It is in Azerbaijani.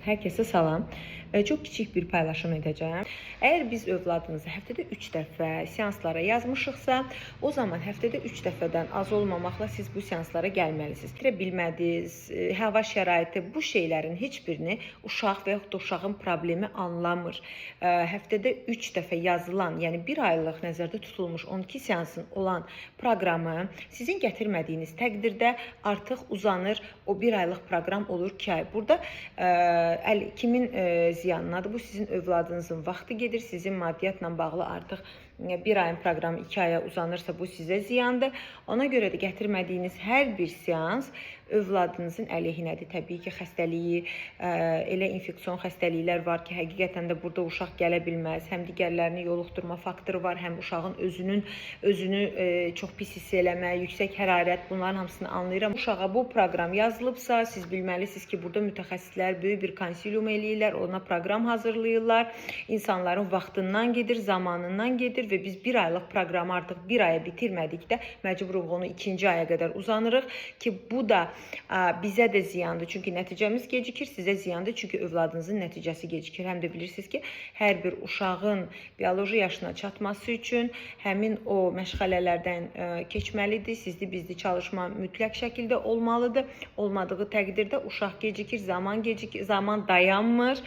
Herkese salam. Çox kiçik bir paylaşım edəcəm. Əgər biz övladınızı həftədə 3 dəfə seanslara yazmışıqsa, o zaman həftədə 3 dəfədən az olmamaqla siz bu seanslara gəlməlisiniz. Fikirə bilmədiniz, hava şəraiti, bu şeylərin heç birini uşaq və yaxud da uşağın problemi anlamır. Həftədə 3 dəfə yazılan, yəni 1 aylıq nəzərdə tutulmuş 12 seansın olan proqramı sizin gətirmədiyiniz təqdirdə artıq uzanır, o 1 aylıq proqram olur 2 ay. Burada kimin ziyanınadır? Bu sizin övladınızın vaxtı gedir, sizin maddiyyatla bağlı artıq 1 ayın proqramı 2 aya uzanırsa bu sizə ziyandır. Ona görə də gətirmədiyiniz hər bir seans övladınızın əleyhinədir. Təbii ki, xəstəliyi, elə infeksion xəstəliklər var ki, həqiqətən də burada uşaq gələ bilməz. Həm digərlərini yoluxdurma faktoru var, həm uşağın özünü çox pis hiss eləmə, yüksək hərarət, bunların hamısını anlayıram. Uşağa bu proqram yazılıbsa, siz bilməlisiniz ki, burada mütəxəssislər böyük bir konsilium eləyirlər, ona proqram hazırlayırlar. İnsanların vaxtından gedir, zamanından gedir və biz 1 aylıq proqramı artıq 1 aya bitirmədikdə məcburuq onu 2-ci aya qədər uzanırıq ki, bu da bizə də ziyandır. Çünki nəticəmiz gecikir, sizə ziyandır. Çünki övladınızın nəticəsi gecikir. Həm də bilirsiniz ki, hər bir uşağın bioloji yaşına çatması üçün həmin o məşğələlərdən keçməlidir. Sizli bizli çalışma mütləq şəkildə olmalıdır. Olmadığı təqdirdə uşaq gecikir, zaman dayanmır.